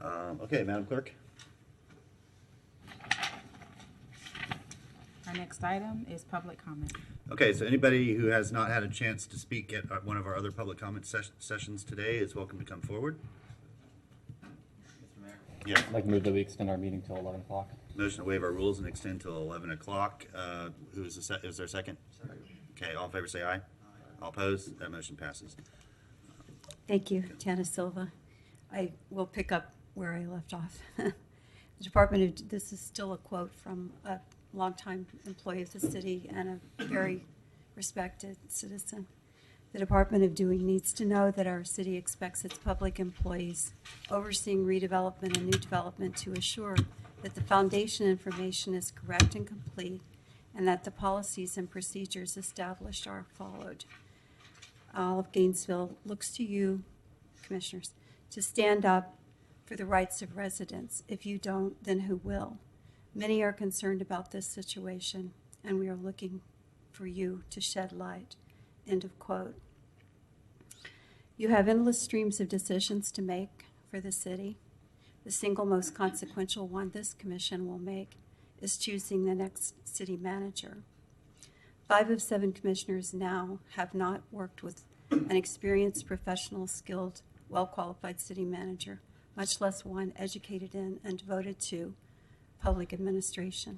Okay, Madam Clerk. Our next item is public comment. Okay, so anybody who has not had a chance to speak at one of our other public comment sessions today is welcome to come forward. Mr. Mayor? Yes. I'd like to move that we extend our meeting till 11 o'clock. Motion to waive our rules and extend till 11 o'clock. Is there a second? Second. Okay, all in favor say aye. All opposed? That motion passes. Thank you, Tana Silva. I will pick up where I left off. This is still a quote from a longtime employee of the city and a very respected citizen. The Department of Doing needs to know that our city expects its public employees overseeing redevelopment and new development to assure that the foundation information is correct and complete and that the policies and procedures established are followed. All of Gainesville looks to you, commissioners, to stand up for the rights of residents. If you don't, then who will? Many are concerned about this situation, and we are looking for you to shed light. End of quote. You have endless streams of decisions to make for the city. The single most consequential one this commission will make is choosing the next city manager. 5 of 7 commissioners now have not worked with an experienced, professional, skilled, well-qualified city manager, much less one educated in and devoted to public administration.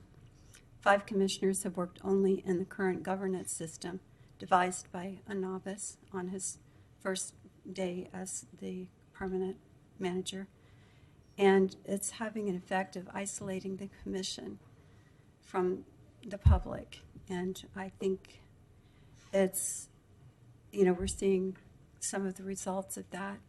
5 commissioners have worked only in the current governance system devised by a novice on his first day as the permanent manager. And it's having an effect of isolating the commission from the public. And I think it's, we're seeing some of the results of that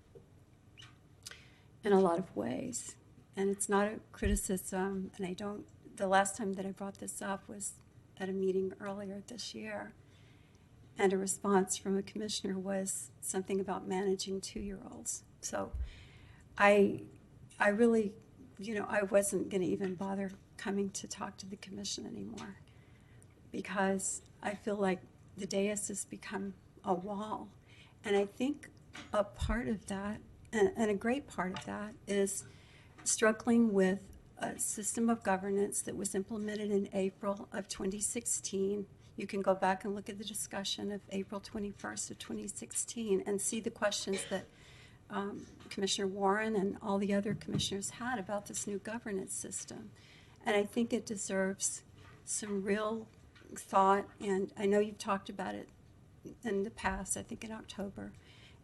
in a lot of ways. And it's not a criticism, and the last time that I brought this up was at a meeting earlier this year. And a response from a commissioner was something about managing 2-year-olds. So I really, I wasn't going to even bother coming to talk to the commission anymore because I feel like the dais has become a wall. And I think a part of that, and a great part of that, is struggling with a system of governance that was implemented in April of 2016. You can go back and look at the discussion of April 21st of 2016 and see the questions that Commissioner Warren and all the other commissioners had about this new governance system. And I think it deserves some real thought, and I know you've talked about it in the past, I think in October.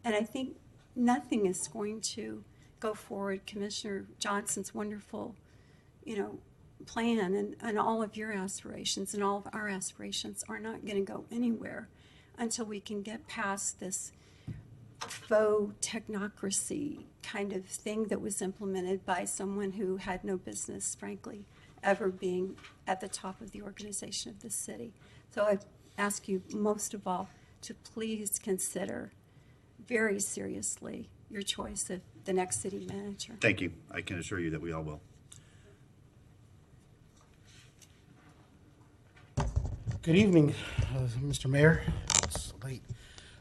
And I think nothing is going to go forward. Commissioner Johnson's wonderful, plan and all of your aspirations and all of our aspirations are not going to go anywhere until we can get past this faux technocracy kind of thing that was implemented by someone who had no business, frankly, ever being at the top of the organization of the city. So I ask you most of all to please consider very seriously your choice of the next city manager. Thank you. I can assure you that we all will. Good evening, Mr. Mayor. It's late.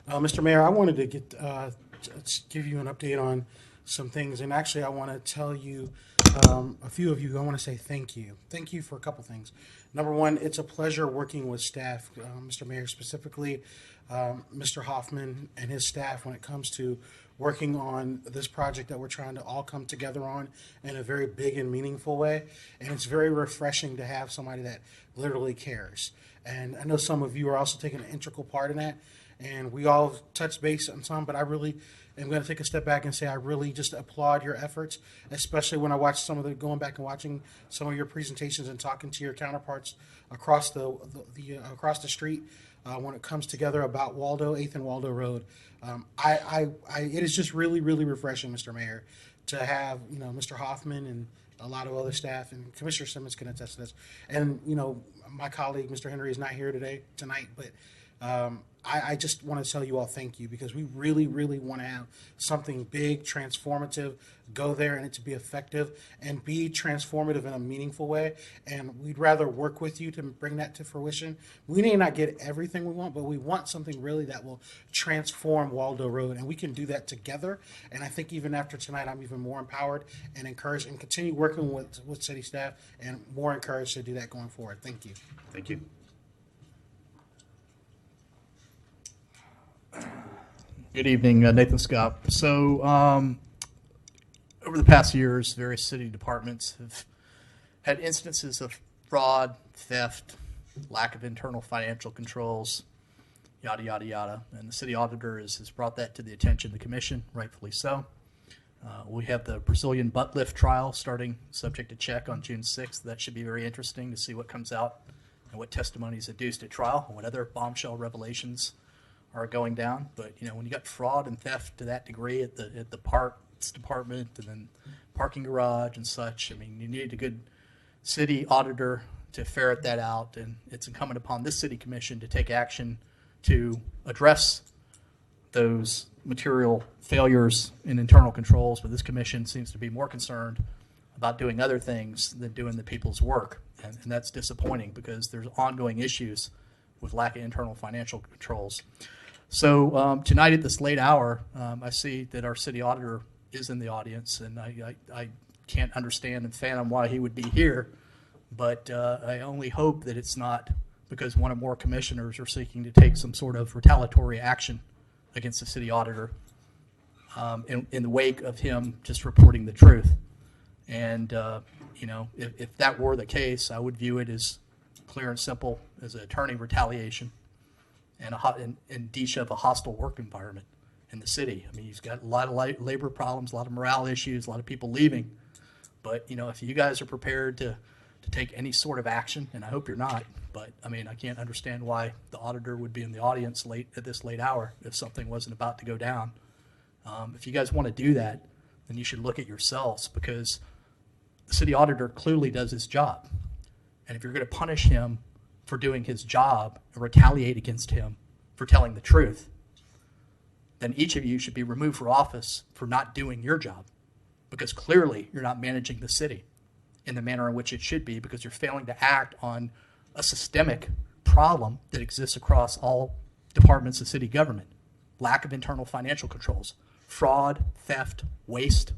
Mr. Mayor, I wanted to give you an update on some things, and actually I want to tell you, a few of you, I want to say thank you. Thank you for a couple things. Number one, it's a pleasure working with staff, Mr. Mayor, specifically Mr. Hoffman and his staff when it comes to working on this project that we're trying to all come together on in a very big and meaningful way. And it's very refreshing to have somebody that literally cares. And I know some of you are also taking an integral part in that. And we all touch base on some, but I really am going to take a step back and say I really just applaud your efforts, especially when I watch going back and watching some of your presentations and talking to your counterparts across across the street when it comes together about 8th and Waldo Road. It is just really, really refreshing, Mr. Mayor, to have Mr. Hoffman and a lot of other staff, and Commissioner Simmons can attest to this. And my colleague Mr. Henry is not here tonight, but I just want to tell you all thank you, because we really, really want to have something big, transformative, go there and it to be effective and be transformative in a meaningful way. And we'd rather work with you to bring that to fruition. We may not get everything we want, but we want something really that will transform Waldo Road. And we can do that together. And I think even after tonight, I'm even more empowered and encouraged, and continue working with city staff, and more encouraged to do that going forward. Thank you. Thank you. Good evening, Nathan Scott. So, over the past years, various city departments have had instances of fraud, theft, lack of internal financial controls, yada, yada, yada. And the city auditor has brought that to the attention of the commission, rightfully so. We have the Brazilian butt lift trial starting, subject to check, on June 6th. That should be very interesting to see what comes out and what testimony is adduced at trial and what other bombshell revelations are going down. But when you got fraud and theft to that degree at the parks department and then parking garage and such, I mean, you need a good city auditor to ferret that out, and it's incumbent upon this city commission to take action to address those material failures in internal controls. But this commission seems to be more concerned about doing other things than doing the people's work, and that's disappointing, because there's ongoing issues with lack of internal financial controls. So tonight at this late hour, I see that our city auditor is in the audience, and I can't understand and fathom why he would be here, but I only hope that it's not because one or more commissioners are seeking to take some sort of retaliatory action against the city auditor in the wake of him just reporting the truth. And, if that were the case, I would view it as clear and simple as an attorney retaliation and an indicia of a hostile work environment in the city. I mean, he's got a lot of labor problems, a lot of morale issues, a lot of people leaving. But, if you guys are prepared to take any sort of action, and I hope you're not, but, I mean, I can't understand why the auditor would be in the audience at this late hour if something wasn't about to go down. If you guys want to do that, then you should look at yourselves, because the city auditor clearly does his job. And if you're going to punish him for doing his job and retaliate against him for telling the truth, then each of you should be removed from office for not doing your job, because clearly you're not managing the city in the manner in which it should be, because you're failing to act on a systemic problem that exists across all departments of city government. Lack of internal financial controls, fraud, theft, waste.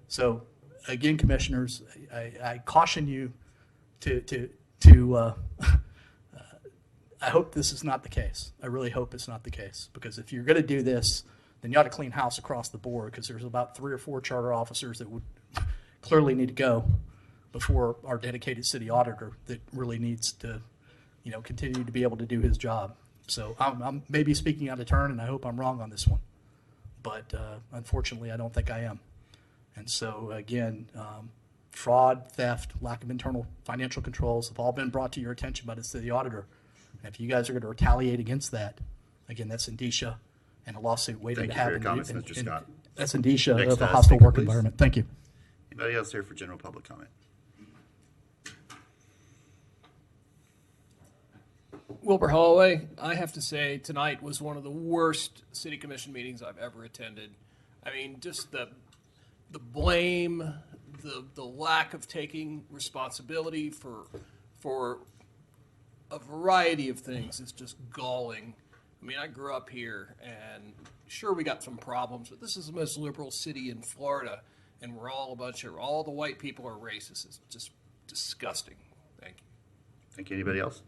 So again, commissioners, I caution you to I hope this is not the case. I really hope it's not the case, because if you're going to do this, then you ought to clean house across the board, because there's about 3 or 4 charter officers that would clearly need to go before our dedicated city auditor that really needs to, continue to be able to do his job. So I'm maybe speaking out of turn, and I hope I'm wrong on this one. But unfortunately, I don't think I am. And so, again, fraud, theft, lack of internal financial controls have all been brought to your attention by the city auditor. And if you guys are going to retaliate against that, again, that's indicia and a lawsuit waiting to Thank you for your happen. comments, Mr. Scott. That's indicia Next, of a hostile speaker, work please. environment. Thank you. Anybody else here for general public comment? Wilbur Holloway, I have to say tonight was one of the worst city commission meetings I've ever attended. I mean, just the blame, the lack of taking responsibility for a variety of things is just galling. I mean, I grew up here, and sure, we got some problems, but this is the most liberal city in Florida, and we're all all the white people are racist. It's just disgusting. Thank you. Thank you. Anybody else?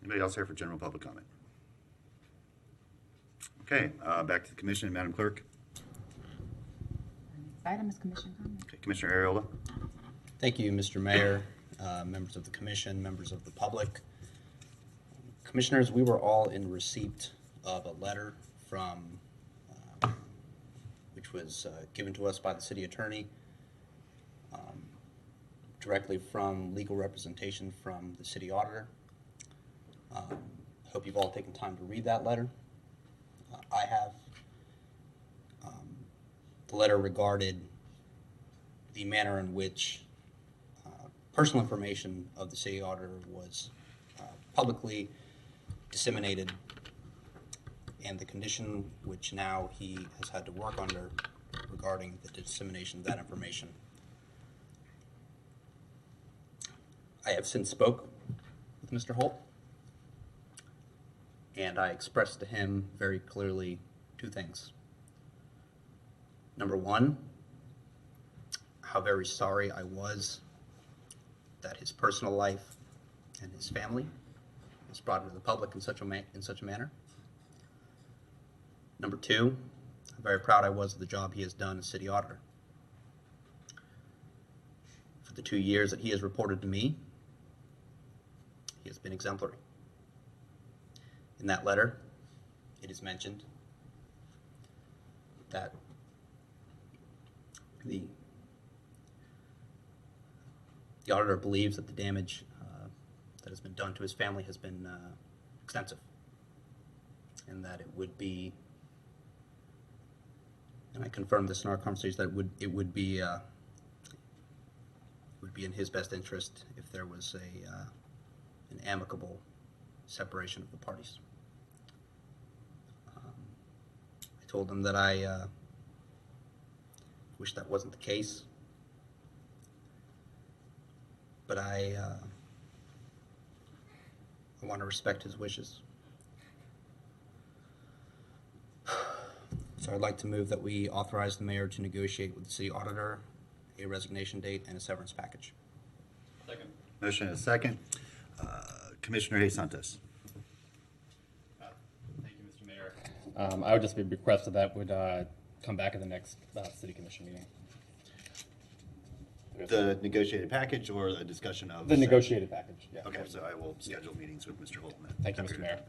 Anybody else here for general public comment? Okay, back to the commission, Madam Clerk. Next item is commission comment. Okay, Commissioner Ariola. Thank you, Mr. Mayor, members of the commission, members of the public. Commissioners, we were all in receipt of a letter from, which was given to us by the city attorney, directly from legal representation from the city auditor. Hope you've all taken time to read that letter. I have. The letter regarded the manner in which personal information of the city auditor was publicly disseminated, and the condition which now he has had to work under regarding the dissemination of that information. I have since spoke with Mr. Holt, and I expressed to him very clearly two things. Number one, how very sorry I was that his personal life and his family was brought into the public in such a manner. Number two, how very proud I was of the job he has done as city auditor. For the 2 years that he has reported to me, he has been exemplary. In that letter, it is mentioned that the auditor believes that the damage that has been done to his family has been extensive, and that it would be, and I confirmed this in our conversation, that it would be in his best interest if there was an amicable separation of the parties. I told him that I wish that wasn't the case, but I want to respect his wishes. So I'd like to move that we authorize the mayor to negotiate with the city auditor a resignation date and a severance package. Second. Motion and a second. Commissioner De Santos. Thank you, Mr. Mayor. I would just be requested that would come back at the next city commission meeting. The negotiated package or the discussion of? The negotiated package, yeah. Okay, so I will schedule meetings with Mr. Holton. then. Thank you, Mr. Mayor.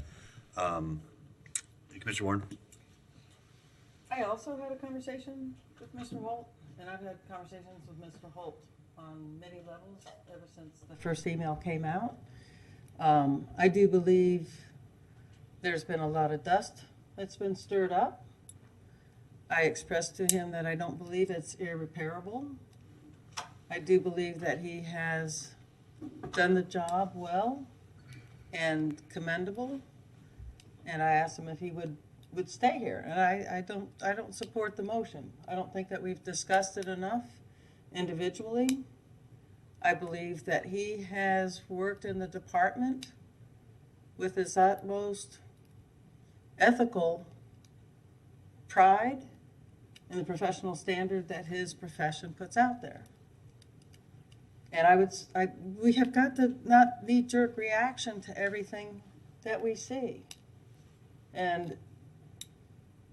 Commissioner Warren? I also had a conversation with Mr. Holt, and I've had conversations with Mr. Holt on many levels ever since the first email came out. I do believe there's been a lot of dust that's been stirred up. I expressed to him that I don't believe it's irreparable. I do believe that he has done the job well and commendable, and I asked him if he would stay here, and I don't support the motion. I don't think that we've discussed it enough individually. I believe that he has worked in the department with his utmost ethical pride and the professional standard that his profession puts out there. And we have got to not knee-jerk reaction to everything that we see, and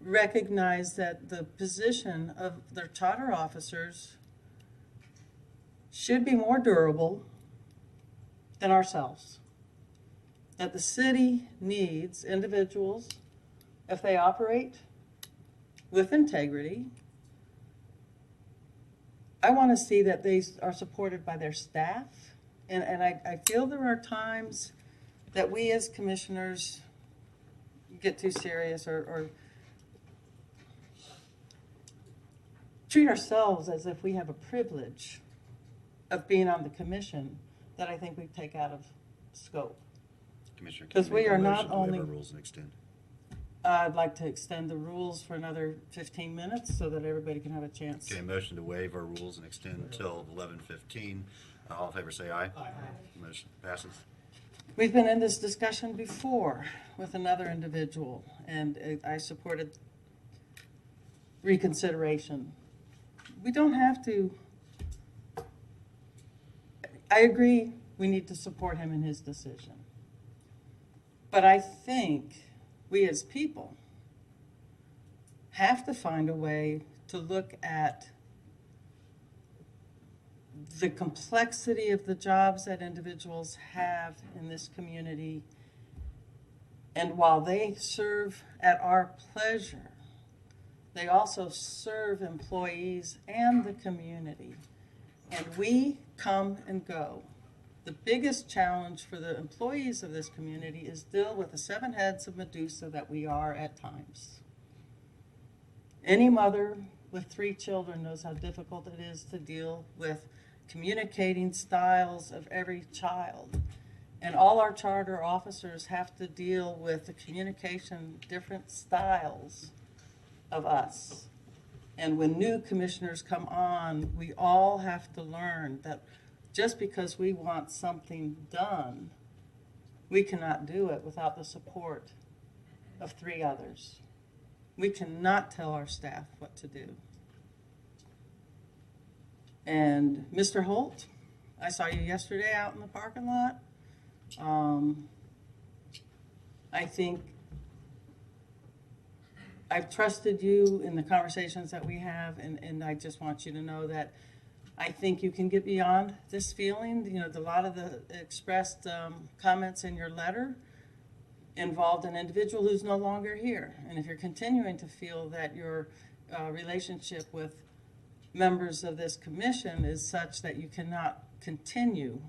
recognize that the position of their charter officers should be more durable than ourselves. That the city needs individuals, if they operate with integrity, I want to see that they are supported by their staff. And I feel there are times that we as commissioners get too serious or treat ourselves as if we have a privilege of being on the commission that I think we take out of scope. Commissioner, can 'Cause you we make a are not motion to waive only- our rules and extend? I'd like to extend the rules for another 15 minutes so that everybody can have a chance. Okay, motion to waive our rules and extend until 11:15. All in favor, say aye. Aye. Motion passes. We've been in this discussion before with another individual, and I supported reconsideration. We don't have to, I agree we need to support him in his decision. But I think we as people have to find a way to look at the complexity of the jobs that individuals have in this community. And while they serve at our pleasure, they also serve employees and the community. And we come and go. The biggest challenge for the employees of this community is deal with the 7 heads of Medusa that we are at times. Any mother with 3 children knows how difficult it is to deal with communicating styles of every child. And all our charter officers have to deal with the communication, different styles of us. And when new commissioners come on, we all have to learn that just because we want something done, we cannot do it without the support of 3 others. We cannot tell our staff what to do. And Mr. Holt, I saw you yesterday out in the parking lot. I think I've trusted you in the conversations that we have, and I just want you to know that I think you can get beyond this feeling. You know, a lot of the expressed comments in your letter involved an individual who's no longer here. And if you're continuing to feel that your relationship with members of this commission is such that you cannot continue,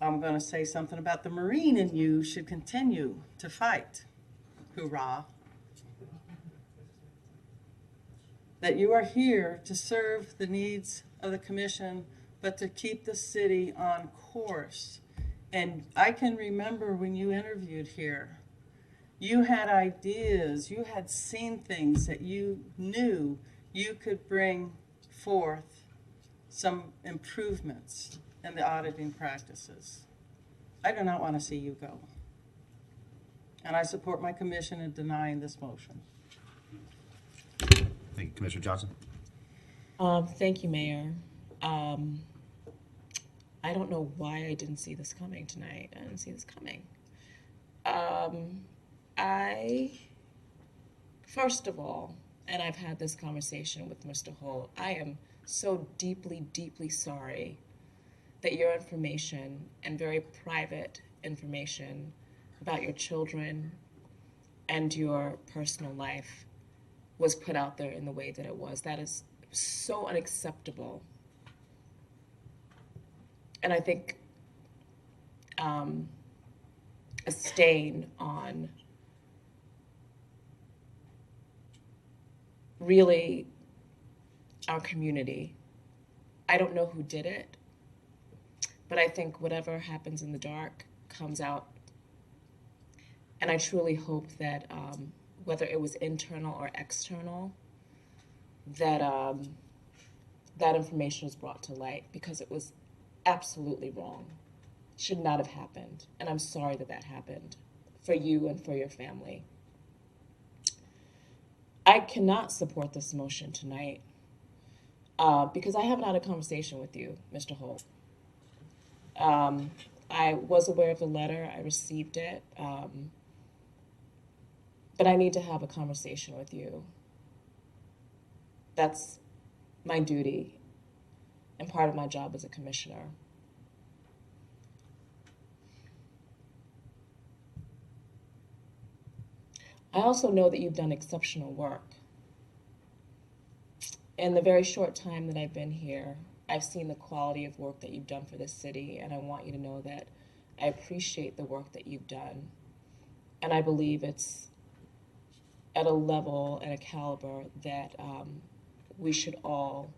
I'm going to say something about the Marine in you should continue to fight. Hoorah. That you are here to serve the needs of the commission, but to keep the city on course. And I can remember when you interviewed here, you had ideas, you had seen things that you knew you could bring forth some improvements in the auditing practices. I do not want to see you go. And I support my commission in denying this motion. Thank you, Commissioner Johnson. Thank you, Mayor. I don't know why I didn't see this coming tonight. I didn't see this coming. First of all, and I've had this conversation with Mr. Holt, I am so deeply, deeply sorry that your information and very private information about your children and your personal life was put out there in the way that it was. That is so unacceptable. And I think a stain on really our community. I don't know who did it, but I think whatever happens in the dark comes out. And I truly hope that whether it was internal or external, that that information was brought to light, because it was absolutely wrong. Should not have happened. And I'm sorry that that happened for you and for your family. I cannot support this motion tonight because I haven't had a conversation with you, Mr. Holt. I was aware of the letter. I received it. But I need to have a conversation with you. That's my duty and part of my job as a commissioner. I also know that you've done exceptional work. In the very short time that I've been here, I've seen the quality of work that you've done for this city, and I want you to know that I appreciate the work that you've done. And I believe it's at a level and a caliber that we should all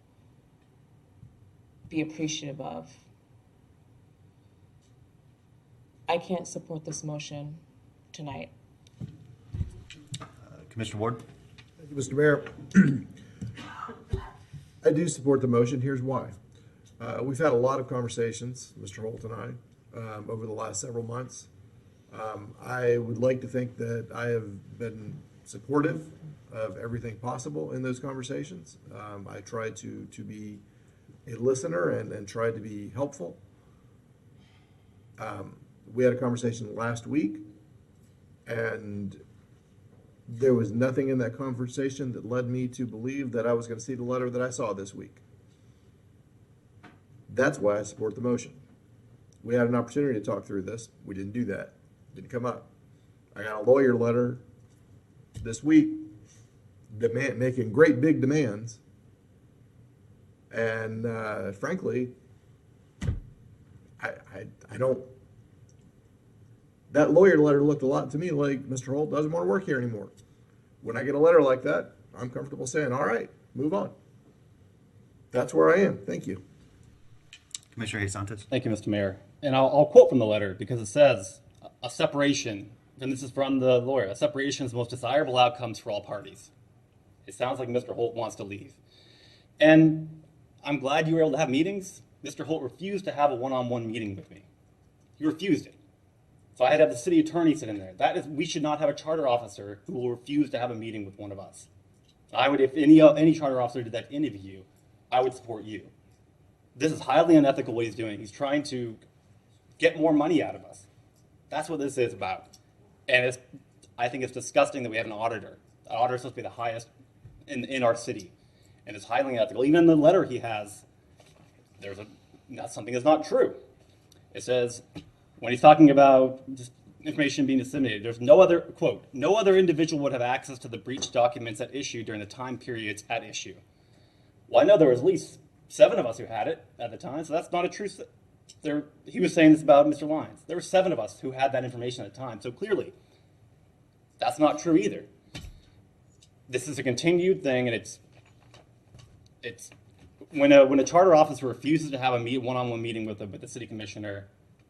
be appreciative of. I can't support this motion tonight. Commissioner Ward? Thank you, Mr. Mayor. I do support the motion. Here's why. We've had a lot of conversations, Mr. Holt and I, over the last several months. I would like to think that I have been supportive of everything possible in those conversations. I tried to be a listener and tried to be helpful. We had a conversation last week, and there was nothing in that conversation that led me to believe that I was going to see the letter that I saw this week. That's why I support the motion. We had an opportunity to talk through this. We didn't do that. Didn't come up. I got a lawyer letter this week making great big demands. And frankly, I don't, that lawyer letter looked a lot to me like Mr. Holt doesn't want to work here anymore. When I get a letter like that, I'm comfortable saying, all right, move on. That's where I am. Thank you. Commissioner Santos? Thank you, Mr. Mayor. And I'll quote from the letter because it says, a separation, and this is from the lawyer, a separation is the most desirable outcomes for all parties. It sounds like Mr. Holt wants to leave. And I'm glad you were able to have meetings. Mr. Holt refused to have a one-on-one meeting with me. He refused it. So I had to have the city attorney sit in there. That is, we should not have a charter officer who will refuse to have a meeting with one of us. I would, if any charter officer did that to any of you, I would support you. This is highly unethical what he's doing. He's trying to get more money out of us. That's what this is about. And I think it's disgusting that we have an auditor. An auditor is supposed to be the highest in our city. And it's highly unethical. Even in the letter he has, that's something that's not true. It says, when he's talking about just information being disseminated, there's no other, quote, no other individual would have access to the breach documents at issue during the time periods at issue. Well, I know there was at least 7 of us who had it at the time, so that's not a true. He was saying this about Mr. Lyons. There were 7 of us who had that information at the time, so clearly that's not true either. This is a continued thing, and it's when a charter officer refuses to have a one-on-one meeting with the city commissioner,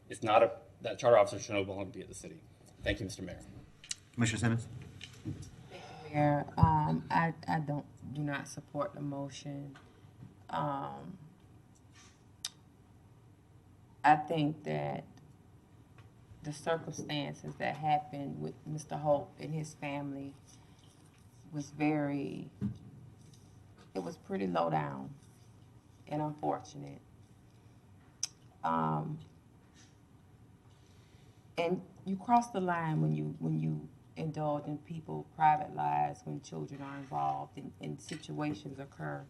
it's not that charter officer should no longer be at the city. Thank you, Mr. Mayor. Commissioner Simmons? Mayor, I do not support the motion. I think that the circumstances that happened with Mr. Holt and his family was it was pretty low down and unfortunate. And you cross the line when you indulge in people's private lives, when children are involved and situations occur.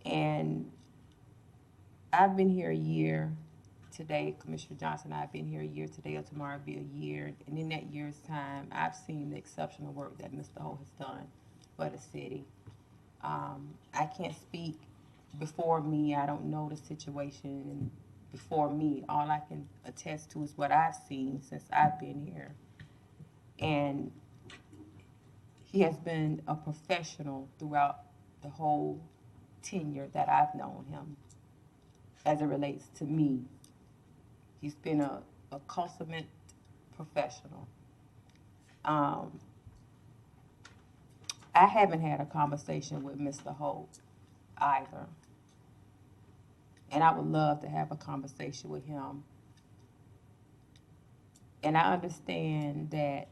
And I've been here a year today. Commissioner Johnson, I've been here a year today, or tomorrow will be a year. And in that year's time, I've seen the exceptional work that Mr. Holt has done for the city. I can't speak before me. I don't know the situation and before me. All I can attest to is what I've seen since I've been here. And he has been a professional throughout the whole tenure that I've known him as it relates to me. He's been a consummate professional. I haven't had a conversation with Mr. Holt either. And I would love to have a conversation with him. And I understand that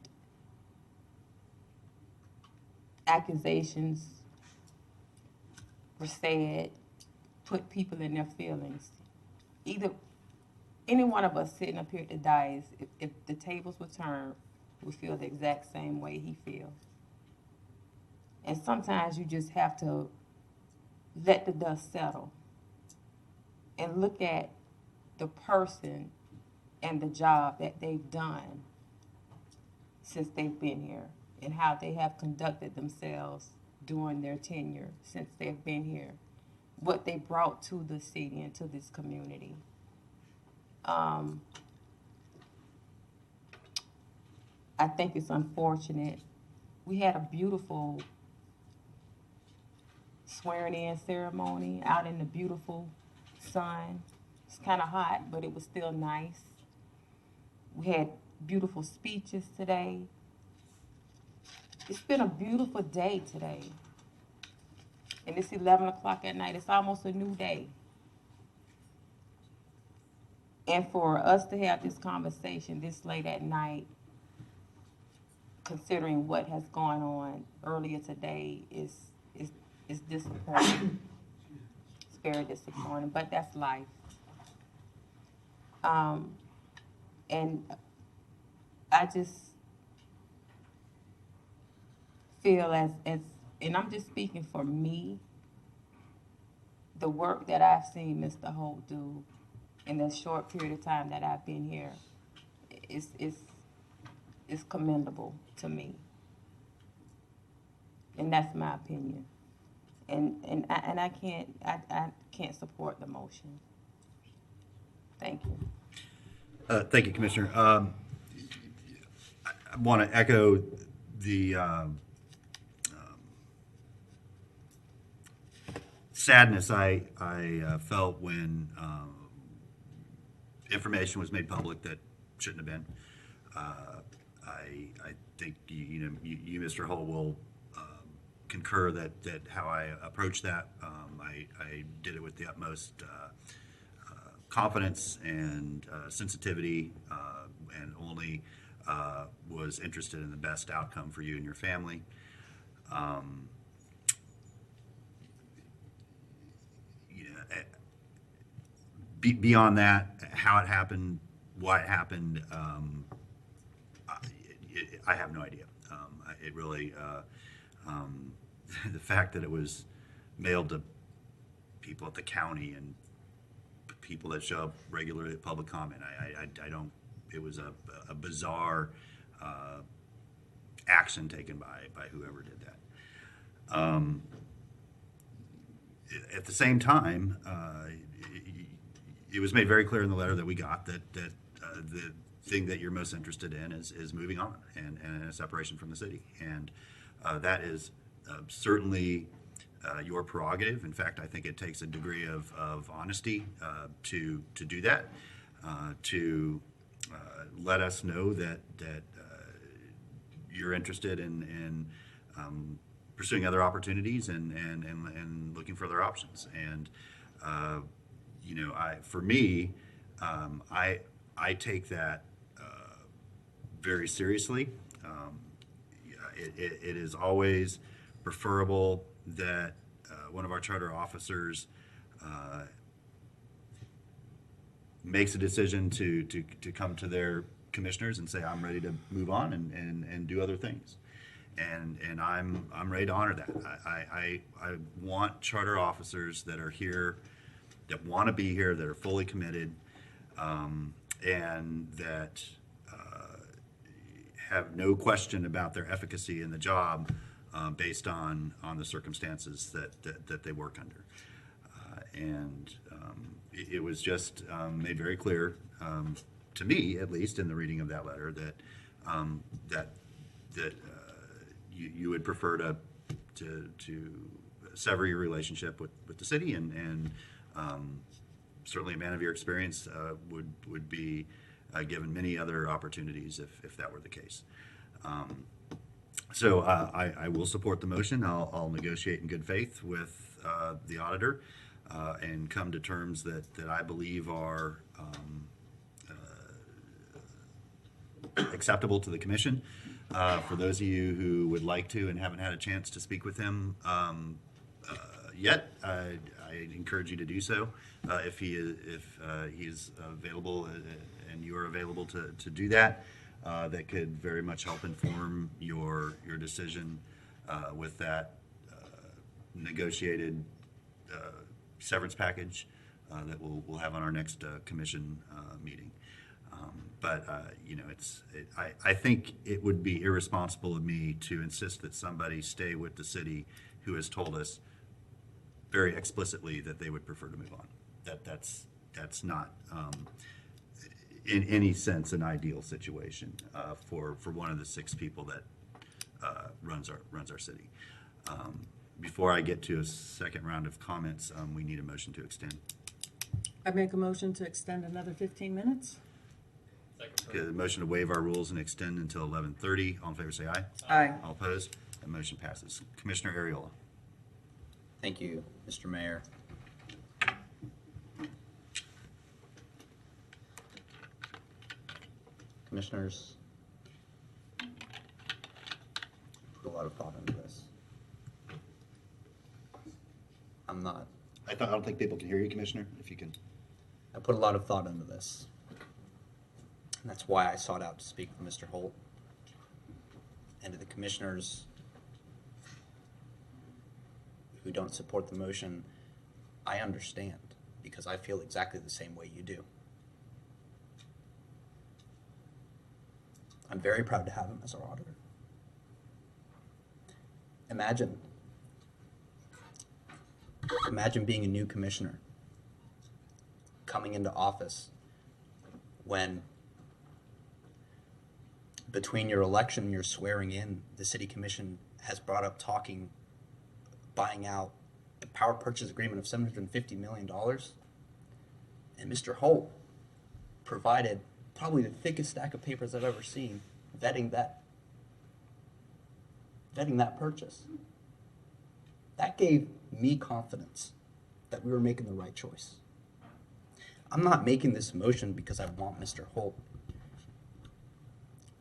accusations were said, put people in their feelings. Either any one of us sitting up here at the dais, if the tables were turned, we feel the exact same way he feels. And sometimes you just have to let the dust settle and look at the person and the job that they've done since they've been here and how they have conducted themselves during their tenure since they've been here, what they brought to the city and to this community. I think it's unfortunate. We had a beautiful swearing-in ceremony out in the beautiful sun. It's kind of hot, but it was still nice. We had beautiful speeches today. It's been a beautiful day today. And it's 11 o'clock at night. It's almost a new day. And for us to have this conversation this late at night, considering what has gone on earlier today, is disappointing. It's very disappointing, but that's life. And I just feel as and I'm just speaking for me, the work that I've seen Mr. Holt do in the short period of time that I've been here is commendable to me. And that's my opinion. And I can't support the motion. Thank you. Thank you, Commissioner. I want to echo the sadness I felt when information was made public that shouldn't have been. I think you, Mr. Hull, will concur that how I approached that. I did it with the utmost confidence and sensitivity, and only was interested in the best outcome for you and your family. Beyond that, how it happened, why it happened, I have no idea. It really, the fact that it was mailed to people at the county and people that show up regularly at public comment, I don't, it was a bizarre action taken by whoever did that. At the same time, it was made very clear in the letter that we got that the thing that you're most interested in is moving on and a separation from the city. And that is certainly your prerogative. In fact, I think it takes a degree of honesty to do that, to let us know that you're interested in pursuing other opportunities and looking for other options. And for me, I take that very seriously. It is always preferable that one of our charter officers makes a decision to come to their commissioners and say, I'm ready to move on and do other things. And I'm ready to honor that. I want charter officers that are here, that want to be here, that are fully committed, and that have no question about their efficacy in the job based on the circumstances that they work under. It was just made very clear, to me at least, in the reading of that letter, that you would prefer to sever your relationship with the city, and certainly a man of your experience would be given many other opportunities if that were the case. So I will support the motion. I'll negotiate in good faith with the auditor and come to terms that I believe are acceptable to the commission. For those of you who would like to and haven't had a chance to speak with him yet, I encourage you to do so if he is available and you are available to do that. That could very much help inform your decision with that negotiated severance package that we'll have on our next commission meeting. I think it would be irresponsible of me to insist that somebody stay with the city who has told us very explicitly that they would prefer to move on. That's not in any sense an ideal situation for one of the 6 people that runs our city. Before I get to a second round of comments, we need a motion to extend. I make a motion to extend another 15 minutes. Okay, the motion to waive our rules and extend until 11:30. All in favor, say aye. Aye. All opposed? That motion passes. Commissioner Ariola. Thank you, Mr. Mayor. Commissioners, put a lot of thought into this. I don't think people can hear you, Commissioner. If you can. I put a lot of thought into this. And that's why I sought out to speak with Mr. Holt. And to the commissioners who don't support the motion, I understand, because I feel exactly the same way you do. I'm very proud to have him as our auditor. Imagine being a new commissioner coming into office when between your election and your swearing in, the city commission has brought up buying out a power purchase agreement of $750 million. And Mr. Holt provided probably the thickest stack of papers I've ever seen, vetting that purchase. That gave me confidence that we were making the right choice. I'm not making this motion because I want Mr. Holt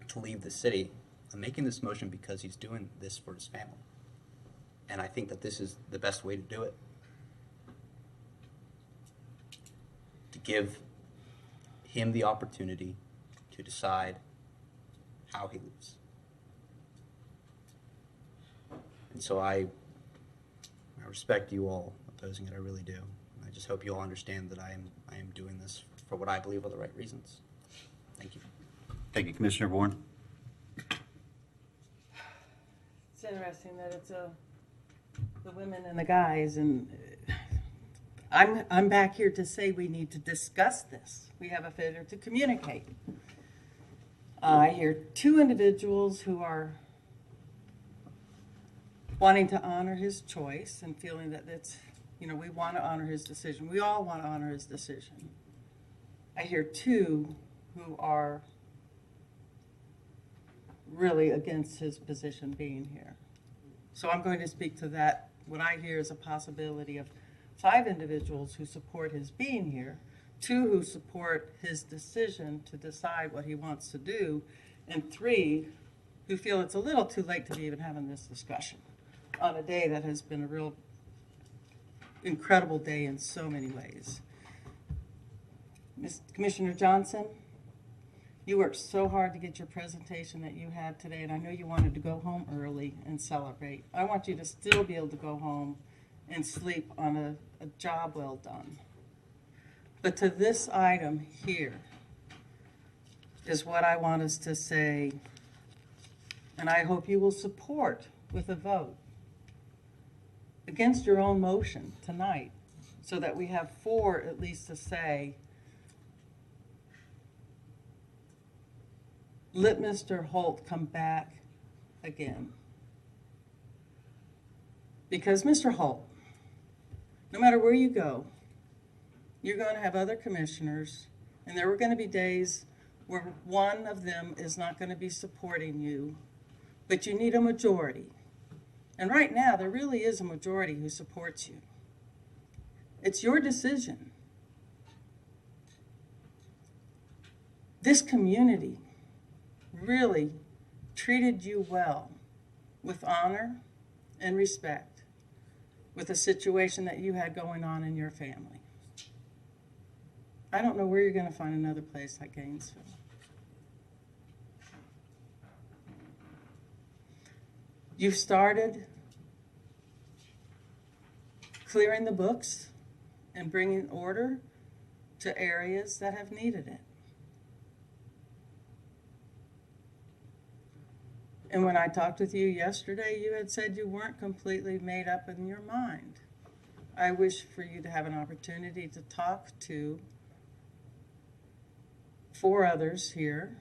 to leave the city. I'm making this motion because he's doing this for his family. And I think that this is the best way to do it. To give him the opportunity to decide how he leaves. And so I respect you all opposing it, I really do. I just hope you all understand that I am doing this for what I believe are the right reasons. Thank you. Thank you, Commissioner Bourne. It's interesting that it's the women and the guys, and I'm back here to say we need to discuss this. We have a failure to communicate. I hear two individuals who are wanting to honor his choice and feeling that it's, we want to honor his decision. We all want to honor his decision. I hear two who are really against his position being here. So I'm going to speak to that. What I hear is a possibility of 5 individuals who support his being here, 2 who support his decision to decide what he wants to do, and 3 who feel it's a little too late to be even having this discussion on a day that has been a real incredible day in so many ways. Commissioner Johnson, you worked so hard to get your presentation that you had today, and I know you wanted to go home early and celebrate. I want you to still be able to go home and sleep on a job well done. But to this item here is what I want us to say, and I hope you will support with a vote against your own motion tonight, so that we have 4 at least to say, let Mr. Holt come back again. Because Mr. Holt, no matter where you go, you're going to have other commissioners, and there are going to be days where one of them is not going to be supporting you, but you need a majority. And right now, there really is a majority who supports you. It's your decision. This community really treated you well, with honor and respect, with the situation that you had going on in your family. I don't know where you're going to find another place like Gainesville. You've started clearing the books and bringing order to areas that have needed it. And when I talked with you yesterday, you had said you weren't completely made up in your mind. I wish for you to have an opportunity to talk to 4 others here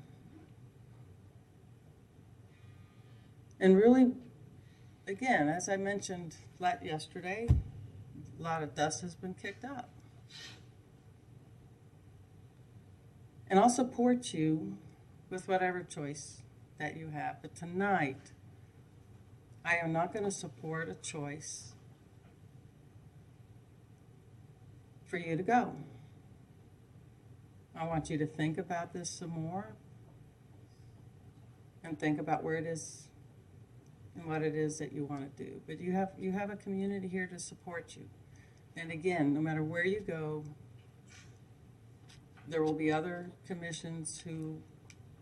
and really, again, as I mentioned yesterday, a lot of dust has been kicked up. And I'll support you with whatever choice that you have. But tonight, I am not going to support a choice for you to go. I want you to think about this some more and think about where it is and what it is that you want to do. But you have a community here to support you. And again, no matter where you go, there will be other commissions who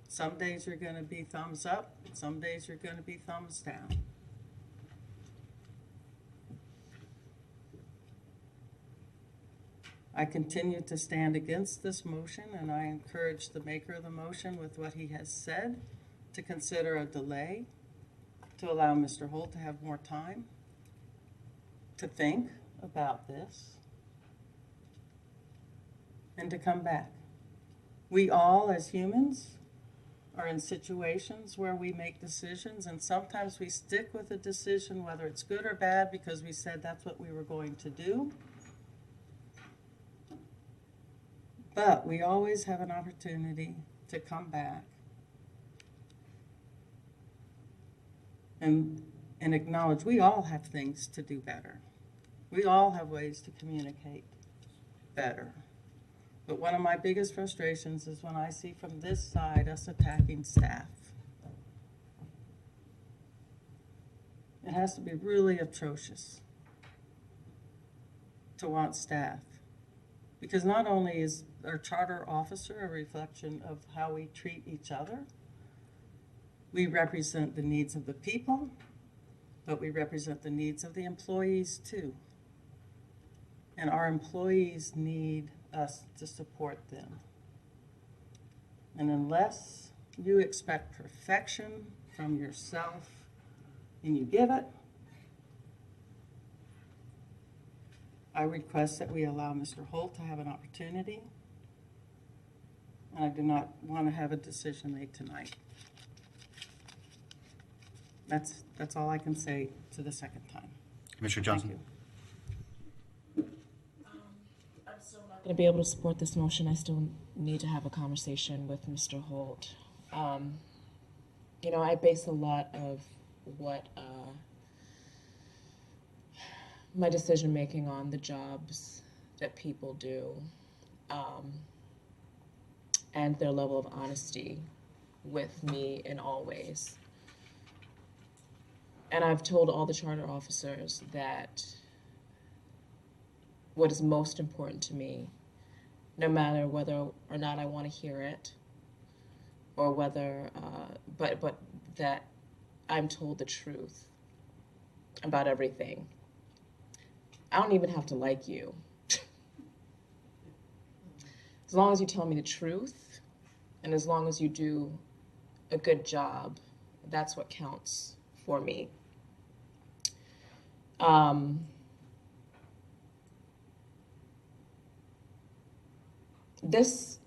some days you're going to be thumbs up, some days you're going to be thumbs down. I continue to stand against this motion, and I encourage the maker of the motion with what he has said to consider a delay to allow Mr. Holt to have more time to think about this and to come back. We all, as humans, are in situations where we make decisions, and sometimes we stick with a decision, whether it's good or bad, because we said that's what we were going to do. But we always have an opportunity to come back and acknowledge we all have things to do better. We all have ways to communicate better. But one of my biggest frustrations is when I see from this side us attacking staff. It has to be really atrocious to want staff. Because not only is our charter officer a reflection of how we treat each other, we represent the needs of the people, but we represent the needs of the employees too. And our employees need us to support them. And unless you expect perfection from yourself and you give it, I request that we allow Mr. Holt to have an opportunity. And I do not want to have a decision made tonight. That's all I can say to the second time. Commissioner Thank Johnson? you. Going to be able to support this motion. I still need to have a conversation with Mr. Holt. I base a lot of what my decision making on the jobs that people do, and their level of honesty with me in all ways. And I've told all the charter officers that what is most important to me, no matter whether or not I want to hear it, or whether, but that I'm told the truth about everything. I don't even have to like you. As long as you tell me the truth, and as long as you do a good job, that's what counts for me. This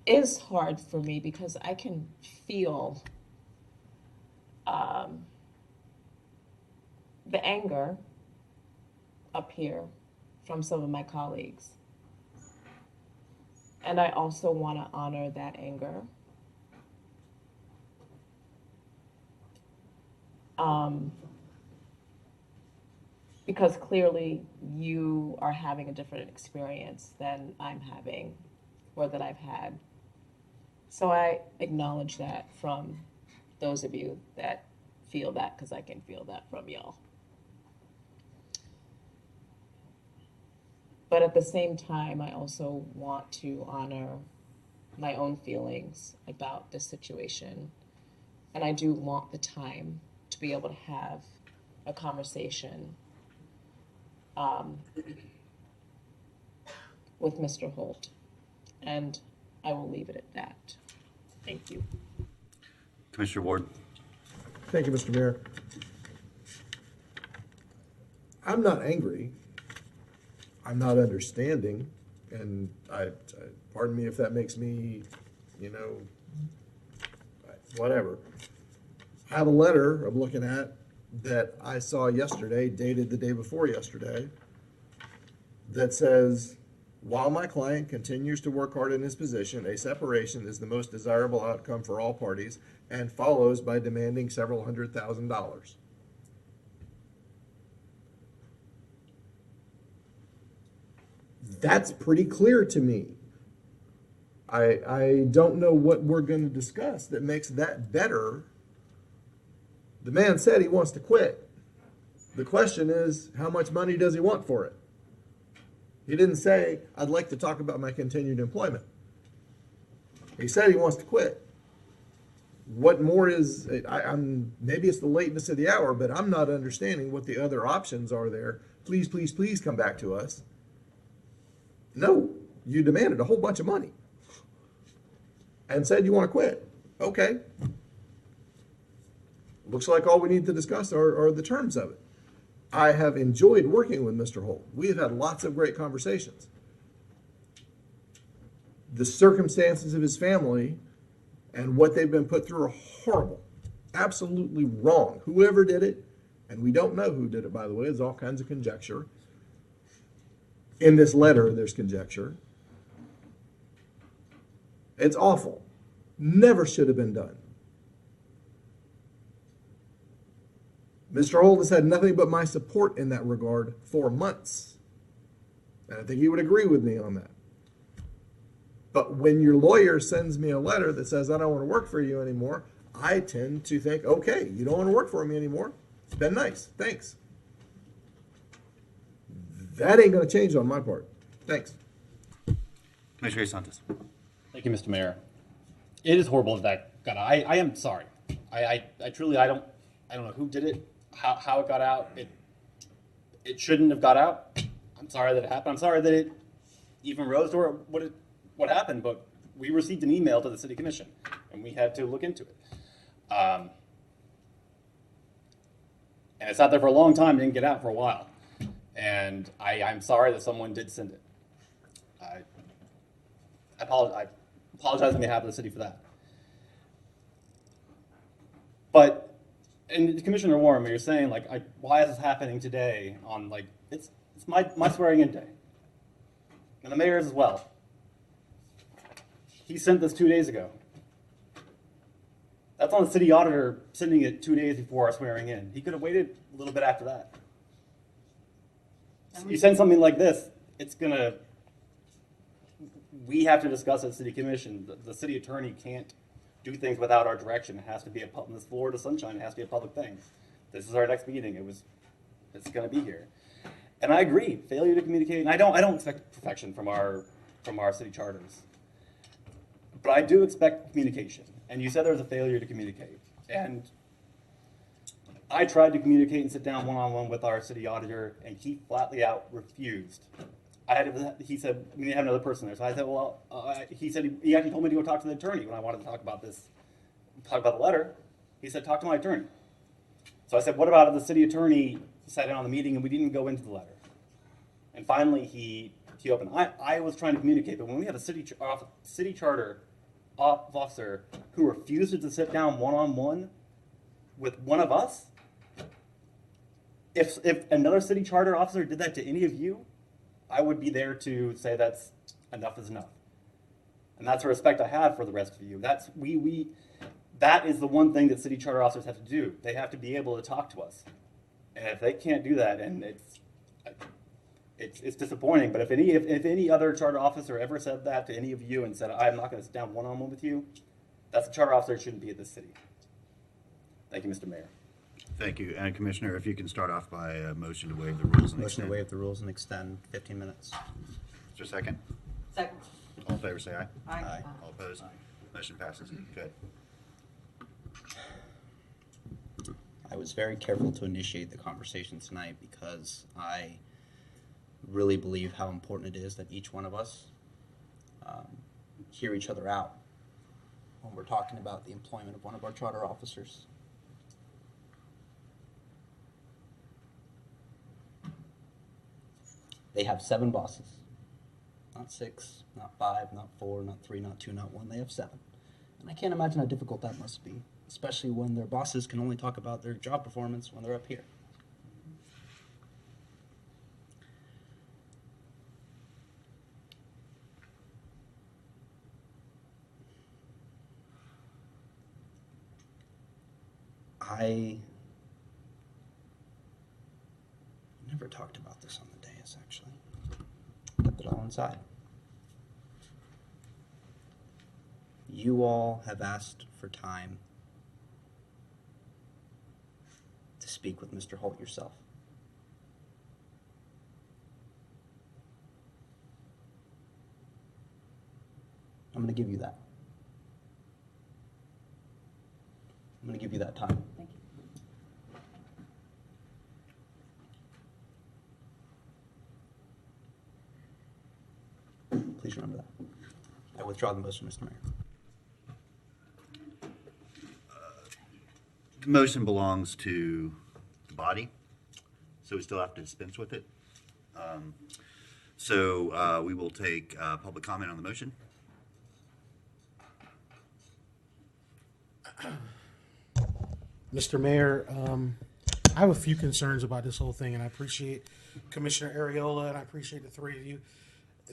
is hard for me because I can feel the anger up here from some of my colleagues. And I also want to honor that anger. Because clearly you are having a different experience than I'm having or that I've had. So I acknowledge that from those of you that feel that, because I can feel that from y'all. But at the same time, I also want to honor my own feelings about this situation. And I do want the time to be able to have a conversation with Mr. Holt. And I will leave it at that. Thank you. Commissioner Ward? Thank you, Mr. Mayor. I'm not angry. I'm not understanding, and pardon me if that makes me, whatever. I have a letter I'm looking at that I saw yesterday, dated the day before yesterday, that says, while my client continues to work hard in his position, a separation is the most desirable outcome for all parties, and follows by demanding several $100,000. That's pretty clear to me. I don't know what we're going to discuss that makes that better. The man said he wants to quit. The question is, how much money does he want for it? He didn't say, I'd like to talk about my continued employment. He said he wants to quit. What more is, maybe it's the lateness of the hour, but I'm not understanding what the other options are there. Please, please, please come back to us. No, you demanded a whole bunch of money and said you want to quit. Okay. Looks like all we need to discuss are the terms of it. I have enjoyed working with Mr. Holt. We have had lots of great conversations. The circumstances of his family and what they've been put through are horrible, absolutely wrong. Whoever did it, and we don't know who did it, by the way, there's all kinds of conjecture. in this letter, there's conjecture. It's awful. Never should have been done. Mr. Holt has had nothing but my support in that regard for months. And I think he would agree with me on that. But when your lawyer sends me a letter that says, I don't want to work for you anymore, I tend to think, okay, you don't want to work for me anymore. It's been nice. Thanks. That ain't going to change on my part. Thanks. Commissioner Santos. Thank you, Mr. Mayor. It is horrible that got out. I am sorry. I truly, I don't know who did it, how it got out. It shouldn't have got out. I'm sorry that it happened. I'm sorry that it even rose to what happened, but we received an email to the city commission and we had to look into it. And it sat there for a long time, didn't get out for a while. And I'm sorry that someone did send it. I apologize on behalf of the city for that. But, and Commissioner Warren, you're saying like, why is this happening today on like, it's my swearing in day. And the mayor's as well. He sent this 2 days ago. That's on the city auditor sending it 2 days before our swearing in. He could have waited a little bit after that. You send something like this, we have to discuss it at city commission. The city attorney can't do things without our direction. It has to be this Florida sunshine, it has to be a public thing. This is our next meeting. It's gonna be here. And I agree, failure to communicate, and I don't expect perfection from our city charters. But I do expect communication. And you said there was a failure to communicate. And I tried to communicate and sit down one-on-one with our city auditor, and he flatly out refused. He said, we need to have another person there. So I said, well, he said, he actually told me to go talk to the attorney when I wanted to talk about the letter. He said, talk to my attorney. So I said, what about if the city attorney sat in on the meeting and we didn't go into the letter? And finally, he opened. I was trying to communicate, but when we have a city charter officer who refuses to sit down one-on-one with one of us, if another city charter officer did that to any of you, I would be there to say that's enough is enough. And that's the respect I have for the rest of you. That is the one thing that city charter officers have to do. They have to be able to talk to us. And if they can't do that, and it's disappointing, but if any other charter officer ever said that to any of you and said, I'm not going to sit down one-on-one with you, that's a charter officer who shouldn't be at this city. Thank you, Mr. Mayor. Thank you. And Commissioner, if you can start off by a motion to waive the rules and Motion to extend. waive the rules and extend 15 minutes. Is there a second? Second. All in favor, say aye. Aye. All opposed? Motion passes. Good. I was very careful to initiate the conversation tonight because I really believe how important it is that each one of us hear each other out when we're talking about the employment of one of our charter officers. They have 7 bosses. Not 6, not 5, not 4, not 3, not 2, not 1. They have 7. And I can't imagine how difficult that must be, especially when their bosses can only talk about their job performance when they're up here. I never talked about this on the dais, actually. Kept it all inside. You all have asked for time to speak with Mr. Holt yourself. I'm going to give you that. I'm going to give you that time. Thank you. Please remember that. I withdraw the motion, Mr. Mayor. The motion belongs to the body, so we still have to dispense with it. So we will take public comment on the motion. Mr. Mayor, I have a few concerns about this whole thing, and I appreciate Commissioner Ariola, and I appreciate the three of you.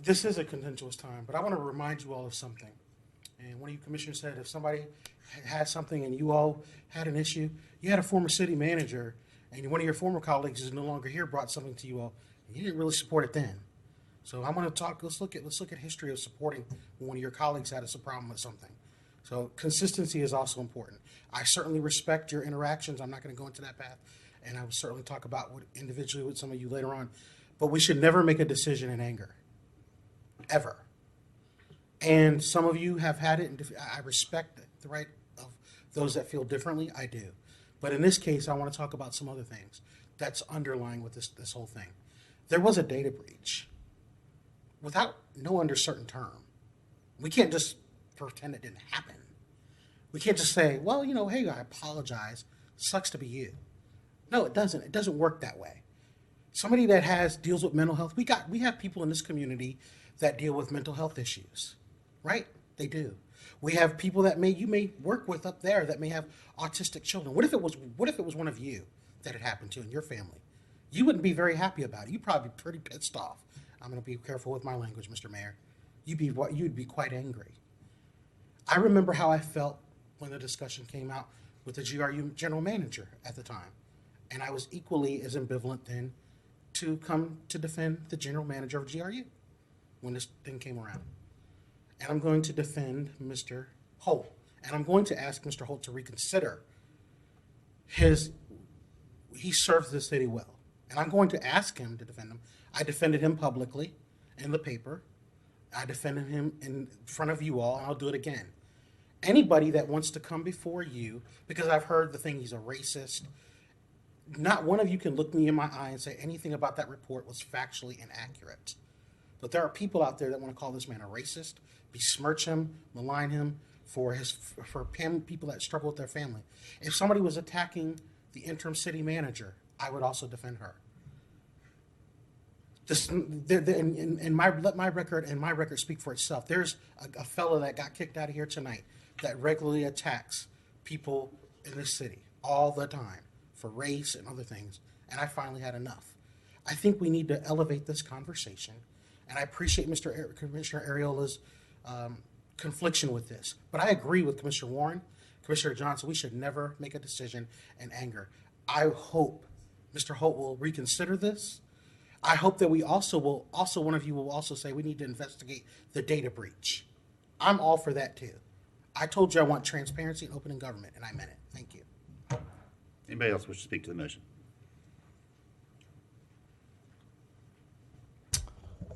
This is a contentious time, but I want to remind you all of something. And one of you commissioners said if somebody had something and you all had an issue, you had a former city manager, and one of your former colleagues is no longer here, brought something to you all, and you didn't really support it then. So I want to talk. Let's look at history of supporting when one of your colleagues had a problem with something. So consistency is also important. I certainly respect your interactions. I'm not going to go into that path, and I will certainly talk about individually with some of you later on. But we should never make a decision in anger, ever. And some of you have had it, and I respect the right of those that feel differently. I do. But in this case, I want to talk about some other things that's underlying with this whole thing. There was a data breach without no uncertain term. We can't just pretend it didn't happen. We can't just say, well, hey, I apologize. Sucks to be you. No, it doesn't. It doesn't work that way. Somebody that deals with mental health, we have people in this community that deal with mental health issues, right? They do. We have people that you may work with up there that may have autistic children. What if it was one of you that it happened to in your family? You wouldn't be very happy about it. You'd probably be pretty pissed off. I'm going to be careful with my language, Mr. Mayor. You'd be quite angry. I remember how I felt when the discussion came out with the GRU general manager at the time. And I was equally as ambivalent then to come to defend the general manager of GRU when this thing came around. And I'm going to defend Mr. Holt. And I'm going to ask Mr. Holt to reconsider he serves the city well. And I'm going to ask him to defend him. I defended him publicly in the paper. I defended him in front of you all, and I'll do it again. Anybody that wants to come before you, because I've heard the thing, he's a racist, not one of you can look me in my eye and say anything about that report was factually inaccurate. But there are people out there that want to call this man a racist, besmirch him, malign him for people that struggle with their family. If somebody was attacking the interim city manager, I would also defend her. Let my record speak for itself. There's a fellow that got kicked out of here tonight that regularly attacks people in this city all the time for race and other things, and I finally had enough. I think we need to elevate this conversation, and I appreciate Commissioner Ariola's confliction with this, but I agree with Commissioner Warren, Commissioner Johnson. We should never make a decision in anger. I hope Mr. Holt will reconsider this. I hope that one of you will also say we need to investigate the data breach. I'm all for that too. I told you I want transparency and open in government, and I meant it. Thank you. Anybody else wish to speak to the motion?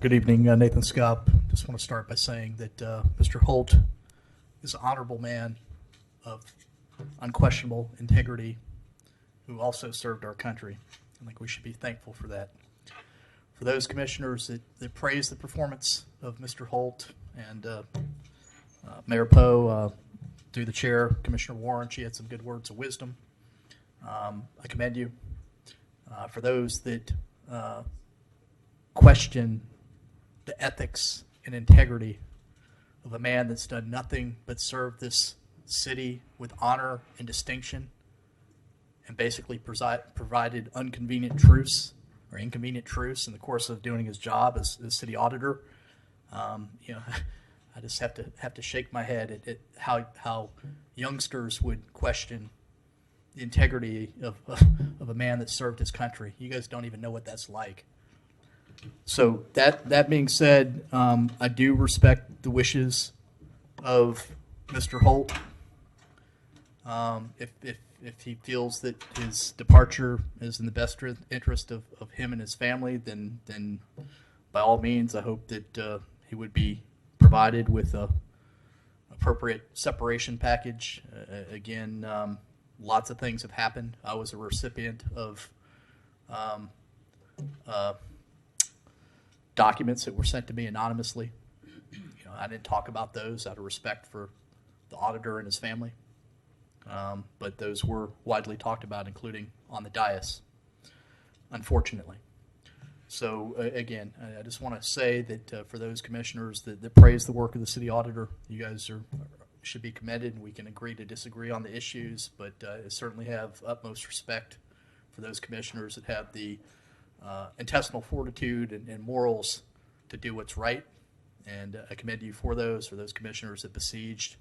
Good evening, Nathan Scott. Just want to start by saying that Mr. Holt is an honorable man of unquestionable integrity who also served our country. I think we should be thankful for that. For those commissioners that praise the performance of Mr. Holt and Mayor Poe, through the chair, Commissioner Warren, she had some good words of wisdom. I commend you. For those that question the ethics and integrity of a man that's done nothing but serve this city with honor and distinction and basically provided inconvenient truths in the course of doing his job as city auditor. I just have to shake my head at how youngsters would question the integrity of a man that served his country. You guys don't even know what that's like. So that being said, I do respect the wishes of Mr. Holt. If he feels that his departure is in the best interest of him and his family, then by all means, I hope that he would be provided with a appropriate separation package. Again, lots of things have happened. I was a recipient of documents that were sent to me anonymously. I didn't talk about those out of respect for the auditor and his family. But those were widely talked about, including on the dais, unfortunately. So again, I just want to say that for those commissioners that praise the work of the city auditor, you guys should be commended. We can agree to disagree on the issues, but I certainly have utmost respect for those commissioners that have the intestinal fortitude and morals to do what's right. And I commend you for those commissioners that besieged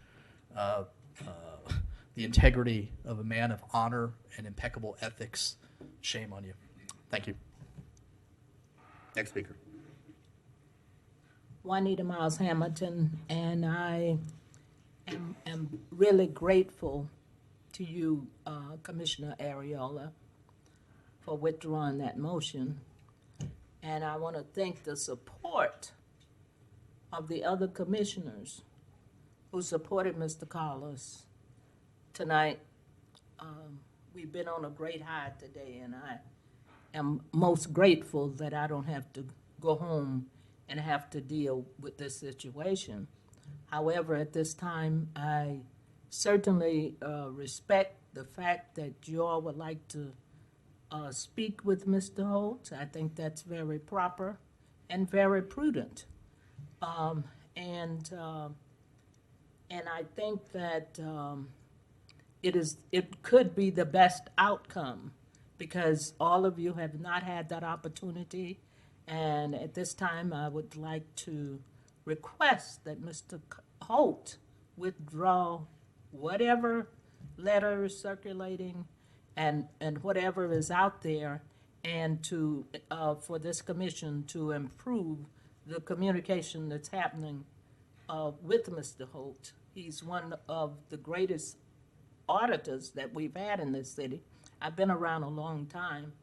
the integrity of a man of honor and impeccable ethics. Shame on you. Thank you. Next speaker. Juanita Miles Hamilton, and I am really grateful to you, Commissioner Ariola, for withdrawing that motion. And I want to thank the support of the other commissioners who supported Mr. Collis tonight. We've been on a great high today, and I am most grateful that I don't have to go home and have to deal with this situation. However, at this time, I certainly respect the fact that you all would like to speak with Mr. Holt. I think that's very proper and very prudent. And I think that it could be the best outcome because all of you have not had that opportunity. And at this time, I would like to request that Mr. Holt withdraw whatever letters circulating and whatever is out there, and to for this commission to improve the communication that's happening with Mr. Holt. He's one of the greatest auditors that we've had in this city. I've been around a long time.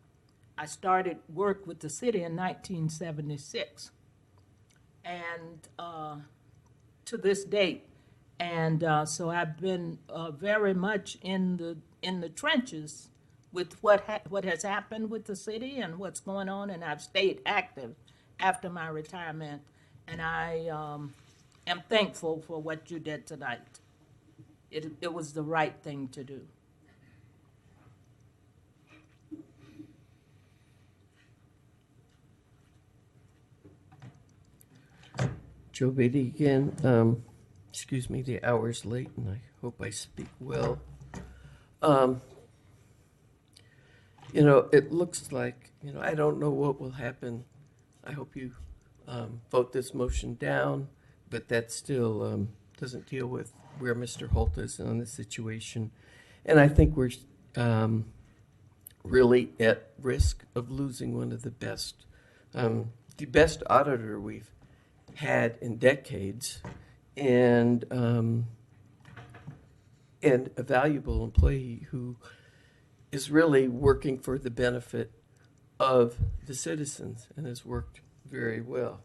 I started work with the city in 1976, and to this date, and so I've been very much in the trenches with what has happened with the city and what's going on, and I've stayed active after my retirement, and I am thankful for what you did tonight. It was the right thing to do. Joe Beatty again. Excuse me, the hour's late, and I hope I speak well. It looks like, I don't know what will happen. I hope you vote this motion down, but that still doesn't deal with where Mr. Holt is on the situation. And I think we're really at risk of losing one of the best auditor we've had in decades, and a valuable employee who is really working for the benefit of the citizens and has worked very well.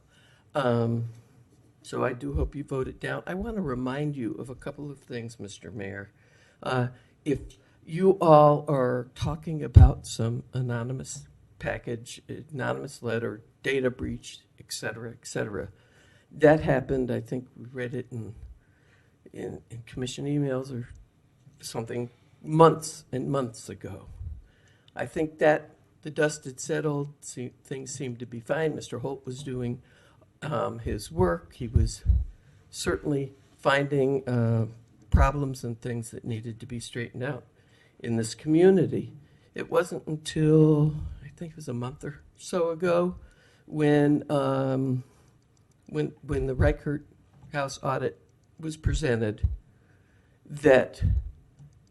So I do hope you vote it down. I want to remind you of a couple of things, Mr. Mayor. If you all are talking about some anonymous package, anonymous letter, data breach, et cetera, that happened, I think we read it in commission emails or something months and months ago. I think that the dust had settled, things seemed to be fine. Mr. Holt was doing his work. He was certainly finding problems and things that needed to be straightened out in this community. It wasn't until, I think it was a month or so ago, when the REICHERT House audit was presented, that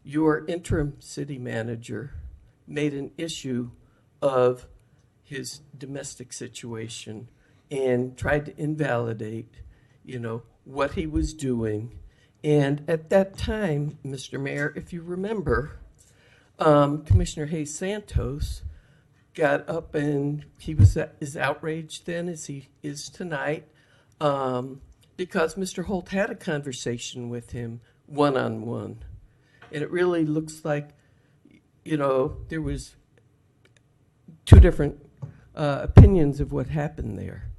your interim city manager made an issue of his domestic situation and tried to invalidate, what he was doing. And at that time, Mr. Mayor, if you remember, Commissioner Hayes Santos got up, and he was as outraged then as he is tonight, because Mr. Holt had a conversation with him one-on-one. And it really looks like, there was two different opinions of what happened there.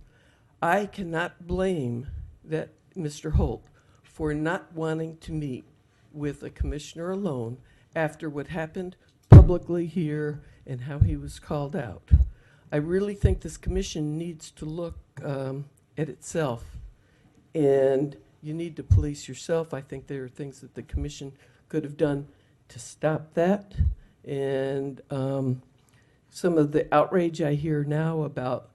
I cannot blame that Mr. Holt for not wanting to meet with a commissioner alone after what happened publicly here and how he was called out. I really think this commission needs to look at itself, and you need to police yourself. I think there are things that the commission could have done to stop that. And some of the outrage I hear now about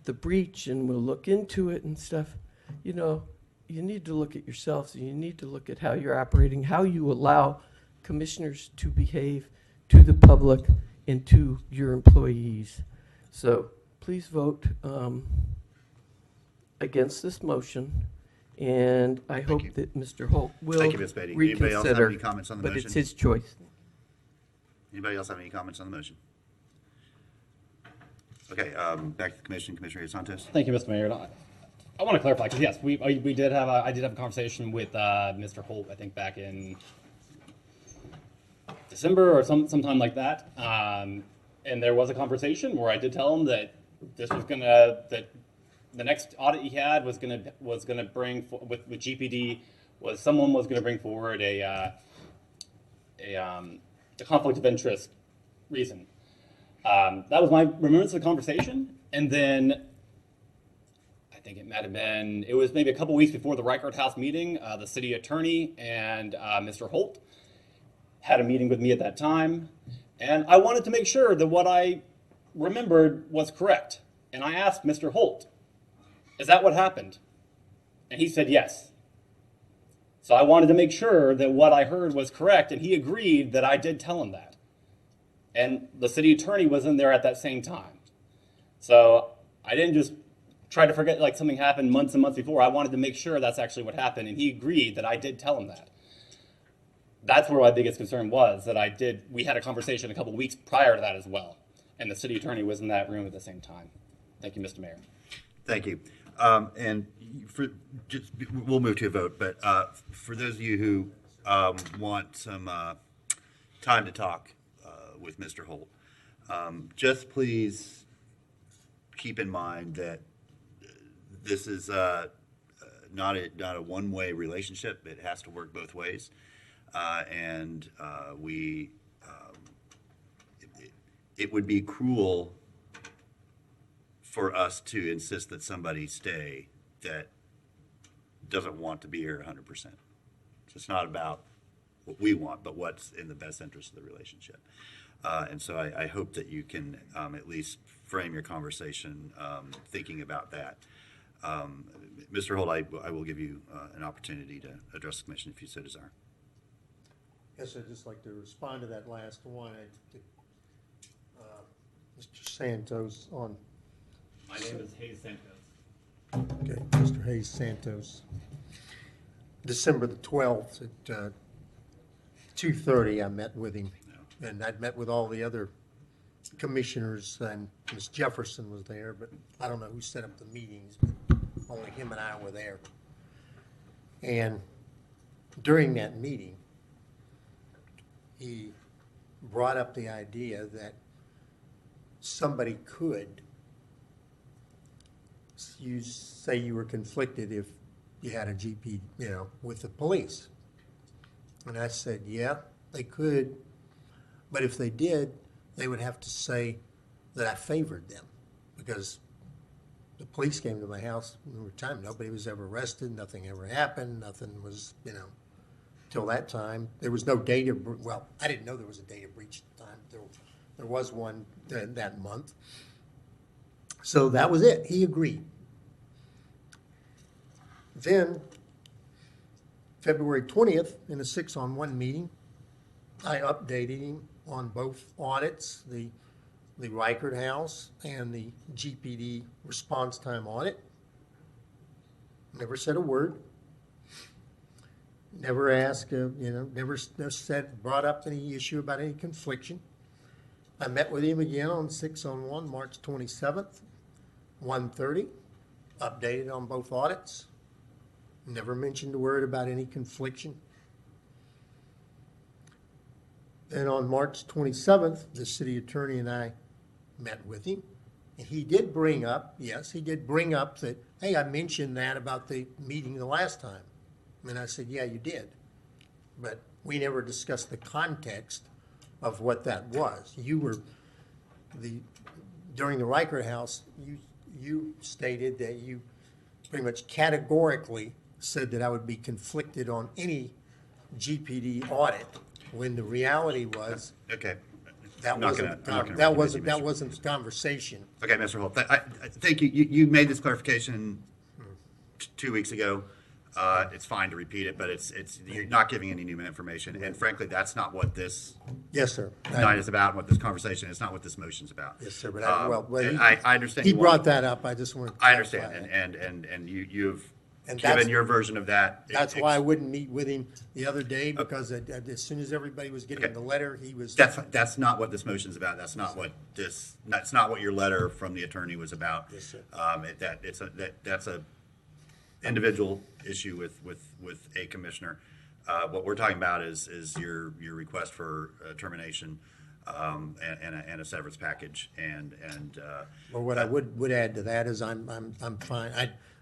the breach and we'll look into it and stuff, you know, you need to look at yourselves and you need to look at how you're operating, how you allow commissioners to behave to the public and to your employees. So please vote against this motion, and I hope you. that Mr. Holt will Thank you, Ms. Beatty. Anybody else have reconsider. any comments on the But motion? it's his choice. Anybody else have any comments on the motion? Okay, back to the commission, Commissioner Santos. Thank you, Mr. Mayor. I want to clarify, because yes, we did have I did have a conversation with Mr. Holt, I think back in December or sometime like that. And there was a conversation where I did tell him that this was that the next audit he had was gonna bring with GPD was someone was gonna bring forward a conflict of interest reason. That was my remembrance of the conversation, and then I think it was maybe a couple weeks before the REICHERT House meeting. The city attorney and Mr. Holt had a meeting with me at that time, and I wanted to make sure that what I remembered was correct. And I asked Mr. Holt, "Is that what happened?" And he said yes. So I wanted to make sure that what I heard was correct, and he agreed that I did tell him that. And the city attorney was in there at that same time. So I didn't just try to forget like something happened months and months before. I wanted to make sure that's actually what happened, and he agreed that I did tell him that. That's where my biggest concern was, that we had a conversation a couple weeks prior to that as well, and the city attorney was in that room at the same time. Thank you, Mr. Mayor. Thank you. And we'll move to a vote, but for those of you who want some time to talk with Mr. Holt, just please keep in mind that this is not a one-way relationship. It has to work both ways, and it would be cruel for us to insist that somebody stay that doesn't want to be here 100%. So it's not about what we want, but what's in the best interest of the relationship. And so I hope that you can at least frame your conversation thinking about that. Mr. Holt, I will give you an opportunity to address the commission if you so desire. Yes, I'd just like to respond to that last one. Mr. Santos on. My name is Hayes Santos. Okay, Mr. Hayes Santos. December the 12th at 2:30, I met with him. And I'd met with all the other commissioners, and Ms. Jefferson was there, but I don't know who set up the meetings. Only him and I were there. And during that meeting, he brought up the idea that somebody could say you were conflicted if you had a GP, with the police. And I said, yeah, they could, but if they did, they would have to say that I favored them, because the police came to my house over time. Nobody was ever arrested. Nothing ever happened. Nothing was, till that time. There was no data. Well, I didn't know there was a data breach at the time. There was one that month. So that was it. He agreed. Then, February 20th, in a 6-on-1 meeting, I updated him on both audits, the REICHERT House and the GPD response time audit. Never said a word. Never asked, never brought up any issue about any confliction. I met with him again on 6-on-1, March 27th, 1:30, updated on both audits. Never mentioned a word about any confliction. Then on March 27th, the city attorney and I met with him. And he did bring up that, hey, I mentioned that about the meeting the last time. And I said, yeah, you did. But we never discussed the context of what that was. During the REICHERT House, you stated that you pretty much categorically said that I would be conflicted on any GPD audit, when the reality was. Okay. That I'm not wasn't, gonna- the I'm not con- gonna that recommend wasn't, you, that Mr. wasn't the conversation. Okay, Mr. Holt, I thank you. You made this clarification 2 weeks ago. It's fine to repeat it, but you're not giving any new information. And frankly, that's not what this Yes, sir. night is about, and what this conversation, it's not what this motion's about. Yes, sir, but And I understand. he you want- brought that up, I just wanted to I clarify understand, that. and you've And given that's- your version of that. That's why I wouldn't meet with him the other day, because as soon as everybody was getting Okay. the letter, he was. That's not what this motion's about. That's not what that's not what your letter from the attorney was about. Yes, sir. That's a individual issue with a commissioner. What we're talking about is your request for termination, and a severance package, and Well, what I would add to that is I'm fine.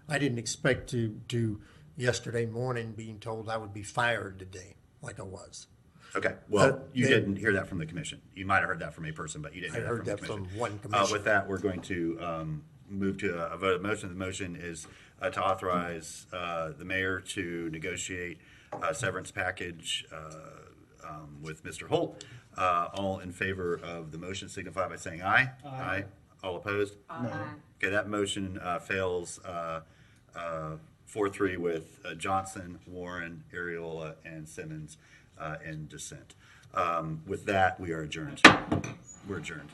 I didn't expect to yesterday morning being told I would be fired today, like I was. okay, well, you they- didn't hear that from the commission. You might have heard that from a person, but you didn't I hear heard that that from the commission. from one commissioner. With that, we're going to move to a vote of motion. The motion is to authorize the mayor to negotiate a severance package with Mr. Holt. All in favor of the motion signify by saying aye. Aye. All opposed? Aye. Okay, that motion fails 4-3 with Johnson, Warren, Ariola, and Simmons in dissent. With that, we are adjourned. We're adjourned.